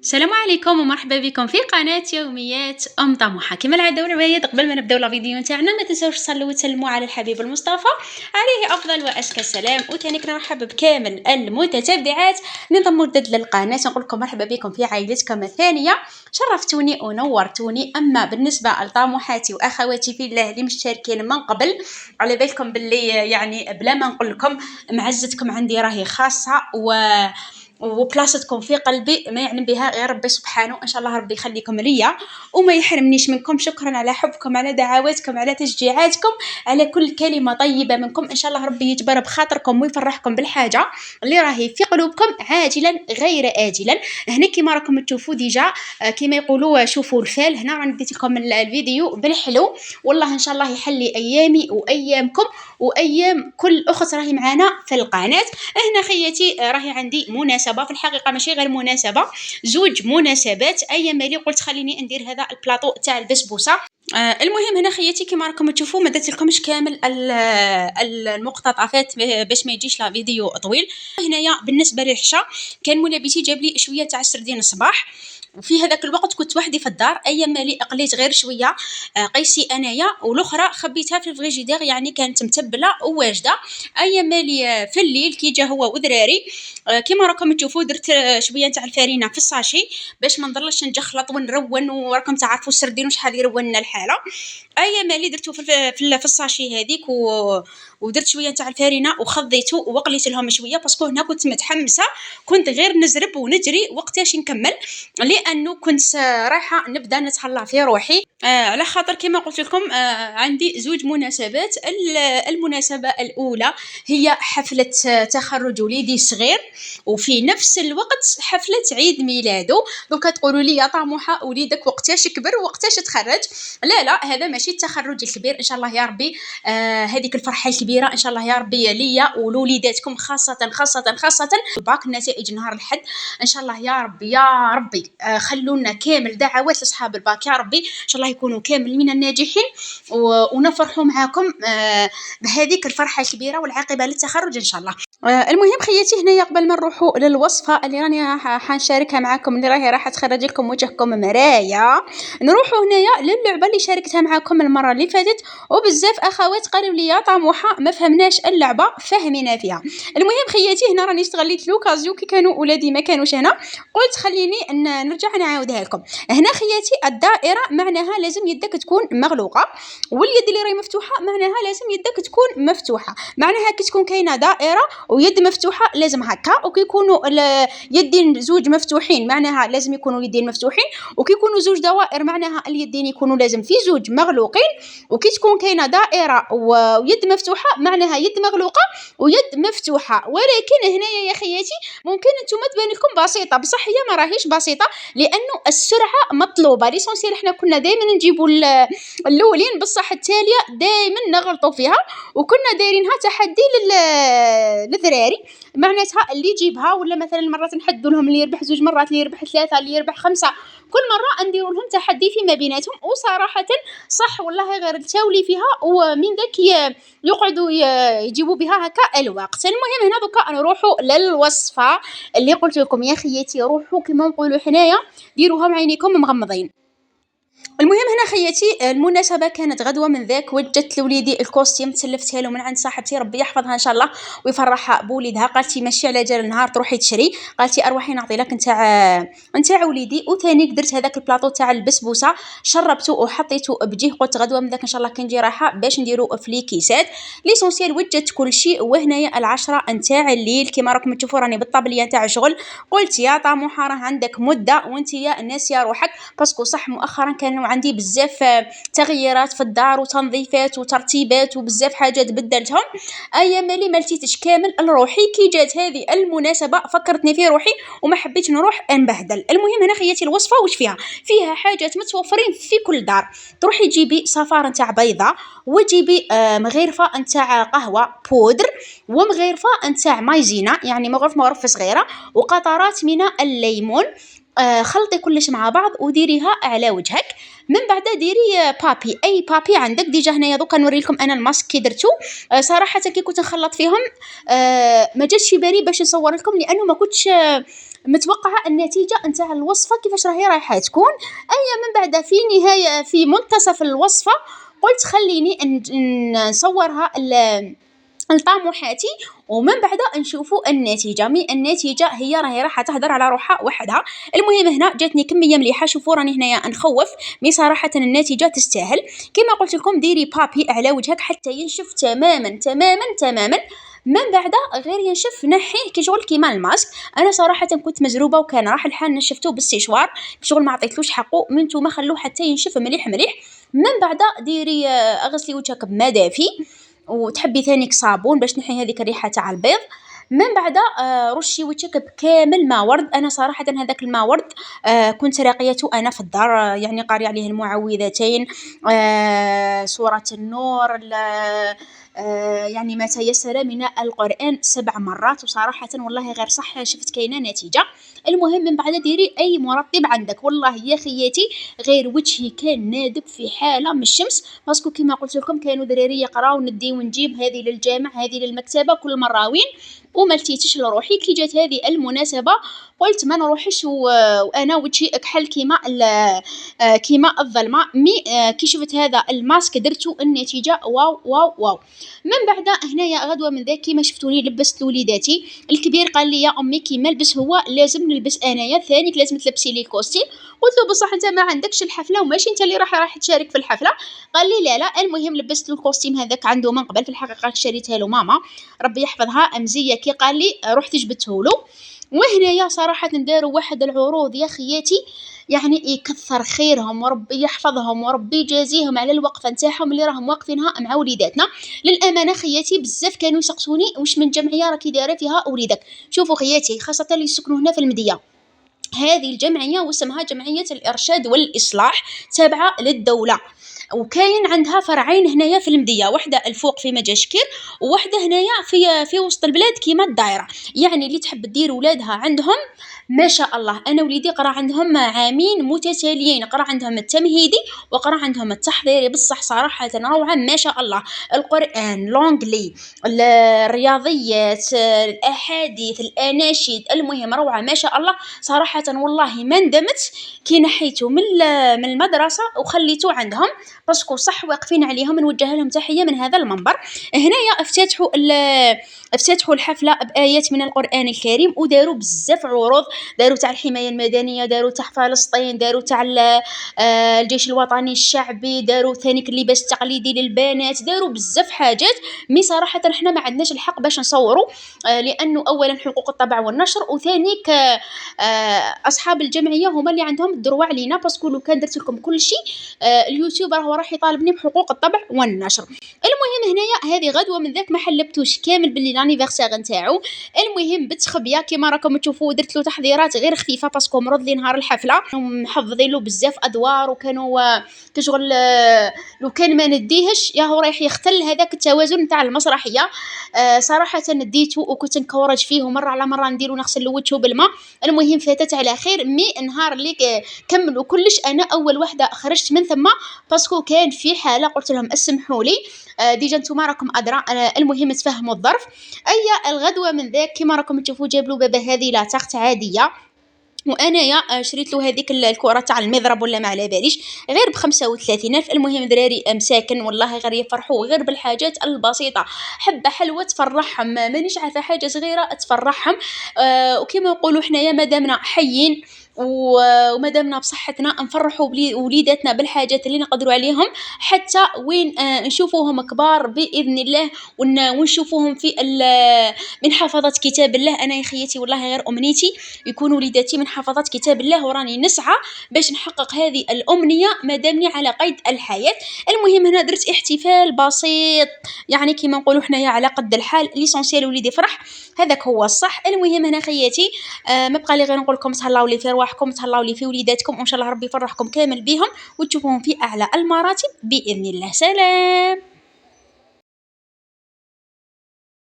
السلام عليكم ومرحبا بكم في قناة يوميات أم طموحة. كما العادة والعوايد قبل ما نبداو لا فيديو نتاعنا ما تنساوش تصلوا وتسلموا على الحبيب المصطفى عليه أفضل وأزكى السلام. وثاني نرحب بكامل المتتبعات اللي انضموا جدد للقناة، نقول لكم مرحبا بكم في عائلتكم الثانية، شرفتوني ونورتوني. أما بالنسبة لطموحاتي وأخواتي في الله اللي مشتركين من قبل، على بالكم باللي يعني بلا ما نقول لكم معزتكم عندي راهي خاصة وبلاصتكم في قلبي، ما يعلم بها غير ربي سبحانه. ان شاء الله ربي يخليكم ليا وما يحرمنيش منكم. شكرا على حبكم، على دعواتكم، على تشجيعاتكم، على كل كلمه طيبه منكم. ان شاء الله ربي يجبر بخاطركم ويفرحكم بالحاجه اللي راهي في قلوبكم عاجلا غير آجلا. هنا كيما راكم تشوفوا ديجا كيما يقولوا شوفوا الفال، هنا راني ديت لكم الفيديو بالحلو. والله ان شاء الله يحلي ايامي وايامكم وايام كل اخت راهي معانا في القناه. هنا خياتي راهي عندي مناسبه، في الحقيقه ماشي غير مناسبه، زوج مناسبات. ايا مالي قلت خليني ندير هذا البلاطو تاع البسبوسه. المهم هنا خياتي كما راكم تشوفوا ما درت لكمش كامل المقتطفات باش ما يجيش لا فيديو طويل. هنايا بالنسبه للحشا كان مولابيتي جاب لي شويه تاع السردين الصباح، وفي هذاك الوقت كنت وحدي في الدار. ايا مالي اقليت غير شويه قيسي انايا، والاخرى خبيتها في الفريجيدير يعني كانت متبله وواجده. ايا مالي في الليل كي جا هو ودراري كما راكم تشوفوا درت شويه تاع الفارينه في الساشي باش ما نضلش نجخلط ونرون، وراكم تعرفوا السردين وشحال يرون لنا الحاله. ايا مالي درتو في الساشي هذيك ودرت شويه تاع الفارينه وخضيته وقليت لهم شويه باسكو هنا كنت متحمسه، كنت غير نزرب ونجري وقتاش نكمل، لانه كنت رايحه نبدا نتهلا في روحي. على خاطر كما قلت لكم عندي زوج مناسبات. المناسبه الاولى هي حفله تخرج وليدي الصغير، وفي نفس الوقت حفله عيد ميلاده. دوكا تقولوا لي يا طموحه وليدك وقتاش كبر وقتاش تخرج؟ لا هذا ماشي التخرج الكبير، ان شاء الله يا ربي هذيك الفرحه الكبيره ان شاء الله يا ربي ليا ولوليداتكم خاصه خاصه خاصه. باك النتائج نهار الحد ان شاء الله يا ربي يا ربي خلونا كامل دعوات لاصحاب الباك يا ربي، ان شاء الله يكونوا كامل من الناجحين ونفرحوا معاكم بهذيك الفرحه الكبيره والعاقبه للتخرج ان شاء الله. المهم خياتي هنايا قبل ما نروحوا للوصفه اللي راني حنشاركها معكم، اللي راهي راح تخرج لكم وجهكم مرايه، نروحوا هنايا للعبه اللي شاركتها معكم المره اللي فاتت، وبزاف اخوات قالوا لي يا طموحه ما فهمناش اللعبه، فهمينا فيها. المهم خياتي هنا راني استغليت لوكازيو كي كانوا ولادي ما كانوش هنا، قلت خليني نرجع نعاودها لكم. هنا خياتي الدائره معناها لازم يدك تكون مغلوقه، واليد اللي راهي مفتوحه معناها لازم يدك تكون مفتوحه. معناها كي تكون كاينه دائره ويد مفتوحه لازم هكا، وكي يكونوا يدين زوج مفتوحين معناها لازم يكونوا يدين مفتوحين، وكي يكونوا زوج دوائر معناها اليدين يكونوا لازم في زوج مغلوقين. وكي تكون كاينه دائره ويد مفتوحه معناها يد مغلوقه ويد مفتوحه. ولكن هنايا يا خياتي ممكن نتوما تبان لكم بسيطه، بصح هي ما راهيش بسيطه، لانه السرعه مطلوبه. ليسونسيال احنا كنا دائما نجيبوا الاولين، بصح التاليه دائما نغلطوا فيها، وكنا دايرينها تحدي للذراري، معناتها اللي يجيبها ولا مثلا مرات نحدوا لهم اللي يربح زوج مرات، اللي يربح ثلاثه، اللي يربح خمسه، كل مره نديروا لهم تحدي فيما بيناتهم. وصراحه صح والله غير التاولي فيها ومن ذاك يقعدوا يجيبوا بها هكا الوقت. المهم هنا دوكا نروحوا للوصفه اللي قلت لكم يا خياتي، روحوا كما نقولوا حنايا ديروها بعينيكم مغمضين. المهم هنا خياتي المناسبه كانت غدوه، من ذاك وجدت لوليدي الكوستيم، تسلفتها له من عند صاحبتي ربي يحفظها ان شاء الله ويفرحها بوليدها. قالتي ماشي على جال النهار تروحي تشري، قالتي اروحي نعطي لك نتاع وليدي. وثاني درت هذاك البلاطو تاع البسبوسه، شربته وحطيته بجيه، قلت غدوه من ذاك ان شاء الله كي نجي رايحه باش نديرو فليكيسات. ليسونسيال وجدت كل شيء. وهنايا العشرة نتاع الليل كما راكم تشوفوا راني بالطابليه تاع الشغل. قلت يا طموحه راه عندك مده وانت يا الناس يا روحك، باسكو صح مؤخرا كانوا عندي بزاف تغييرات في الدار وتنظيفات وترتيبات وبزاف حاجات بدلتهم. ايام مالي ما لتيتش كامل لروحي، كي جات هذه المناسبه فكرتني في روحي وما حبيت نروح نبهدل. المهم هنا خياتي الوصفه واش فيها حاجات متوفرين في كل دار. تروحي تجيبي صفار نتاع بيضه، وتجيبي مغرفه نتاع قهوه بودر، ومغرفه نتاع مايزينا يعني مغرفه صغيره، وقطرات من الليمون. خلطي كلش مع بعض وديريها على وجهك. من بعد ديري بابي، اي بابي عندك. ديجا هنايا دوكا نوري لكم انا الماسك كي درتو. صراحه كي كنت نخلط فيهم ما جاتش في بالي باش نصور لكم، لانه ما كنتش متوقعه النتيجه نتاع الوصفه كيفاش رايحه تكون. من بعد في نهايه في منتصف الوصفه قلت خليني نصورها لطموحاتي، ومن بعد نشوفوا النتيجه. النتيجه هي راح تهدر على روحها وحدها. المهم هنا جاتني كميه مليحه. شوفوا راني هنايا نخوف، صراحه النتيجه تستاهل. كما قلت لكم ديري بابي على وجهك حتى ينشف تماما تماما تماما. من بعد غير ينشف نحيه كشغل كيما الماسك. انا صراحه كنت مزروبه وكان راح الحال نشفته بالسيشوار كشغل ما عطيتلوش حقه. من نتوما خلوه حتى ينشف مليح مليح. من بعد ديري اغسلي وجهك بماء دافي، وتحبي ثانيك صابون باش تنحي هذيك الريحه تاع البيض. من بعد رشي وجهك بكامل ماء ورد. انا صراحه هذاك الماء ورد كنت راقيته انا في الدار، يعني قاري عليه المعوذتين، سوره النور، يعني ما تيسر من القرآن 7 مرات. وصراحة والله غير صح شفت كاينة نتيجة. المهم من بعد ديري أي مرطب عندك. والله يا خياتي غير وجهي كان نادب في حالة من الشمس، باسكو كما قلت لكم كانوا دراري يقراو ندي ونجيب، هذه للجامع هذه للمكتبة كل مرة وين، وما لتيتش لروحي. كي جات هذه المناسبة قلت ما نروحش وانا وجهي اكحل كيما الظلمه. كي شفت هذا الماسك درتو النتيجه واو واو واو. من بعد هنايا غدوه من ذاك كيما شفتوني لبست لوليداتي. الكبير قال لي يا امي كيما لبس هو لازم نلبس انايا، ثانيك لازم تلبسي لي كوستيم. قلت له بصح انت ما عندكش الحفله وماشي انت اللي راح تشارك في الحفله. قال لي لا. المهم لبست له الكوستيم هذاك عنده من قبل، في الحقيقه شريتها له ماما ربي يحفظها امزيه، كي قال لي رحت جبته له. وهنايا صراحة داروا واحد العروض يا خياتي، يعني يكثر خيرهم وربي يحفظهم وربي يجازيهم على الوقفة نتاعهم اللي راهم واقفينها مع وليداتنا. للأمانة خياتي بزاف كانوا يسقسوني واش من جمعية راكي دايرة فيها وليدك. شوفوا خياتي خاصة اللي يسكنوا هنا في المدية، هذه الجمعية واسمها جمعية الإرشاد والإصلاح تابعة للدولة، وكاين عندها فرعين هنايا في المدية، واحدة الفوق في مجاشكير وواحدة هنايا في وسط البلاد كيما الدائرة. يعني اللي تحب دير ولادها عندهم ما شاء الله. انا وليدي قرا عندهم عامين متتاليين، قرا عندهم التمهيدي وقرا عندهم التحضيري، بصح صراحه روعه ما شاء الله. القران، لونجلي، الرياضيات، الاحاديث، الاناشيد، المهم روعه ما شاء الله. صراحه والله ما ندمت كي نحيته من المدرسه وخليته عندهم، باسكو صح واقفين عليهم. نوجه لهم تحيه من هذا المنبر. هنايا افتتحوا الحفله بايات من القران الكريم، وداروا بزاف عروض. داروا تاع الحمايه المدنيه، داروا تاع فلسطين، داروا تاع الجيش الوطني الشعبي، داروا ثاني اللباس التقليدي للبنات، داروا بزاف حاجات. صراحه احنا ما عندناش الحق باش نصوروا، لانه اولا حقوق الطبع والنشر، وثانيك اصحاب الجمعيه هما اللي عندهم الدروع علينا، باسكو لو كان درت لكم كل شيء اليوتيوب راح يطالبني بحقوق الطبع والنشر. المهم هنايا هذه غدوه من ذاك ما حلبتوش كامل باللي لانيفرسير نتاعو. المهم بتخبيه كيما راكم تشوفوا درت له تحضيرات غير خفيفه، باسكو مرض لي نهار الحفله محضرين له بزاف ادوار، وكانوا كشغل لو كان ما نديهش يا هو رايح يختل هذاك التوازن نتاع المسرحيه. صراحه نديته وكنت نكورج فيه مره على مره نديرو نغسل وجهه بالماء. المهم فاتت على خير. نهار اللي كملوا كلش انا اول وحده خرجت من ثم، باسكو كان في حاله قلت لهم اسمحوا لي ديجا نتوما راكم ادرى. المهم تفهموا الظرف. الغدوه من ذاك كما راكم تشوفوا جاب له بابا هذه لا تخت عاديه، وانايا شريت له هذيك الكره تاع المضرب ولا ما على باليش غير ب35,000. المهم دراري مساكن والله غير يفرحوا غير بالحاجات البسيطه، حبه حلوه تفرحهم، مانيش عارفه حاجه صغيره تفرحهم. وكما نقولوا حنايا مادامنا حيين ومادامنا بصحتنا نفرحوا وليداتنا بالحاجات اللي نقدروا عليهم، حتى وين نشوفوهم كبار باذن الله، ونشوفوهم في من حفظة كتاب الله. انا يا خيتي والله غير امنيتي يكونوا وليداتي من حفظة كتاب الله، وراني نسعى باش نحقق هذه الامنيه مادامني على قيد الحياه. المهم هنا درت احتفال بسيط، يعني كيما نقولوا حنايا على قد الحال، ليسونسيال وليدي فرح، هذاك هو الصح. المهم هنا خياتي ما بقى لي غير نقول لكم تهلاو لي في رواحكم، تهلاو لي في وليداتكم، وان شاء الله ربي يفرحكم كامل بهم وتشوفوهم في اعلى المراتب باذن الله. سلام.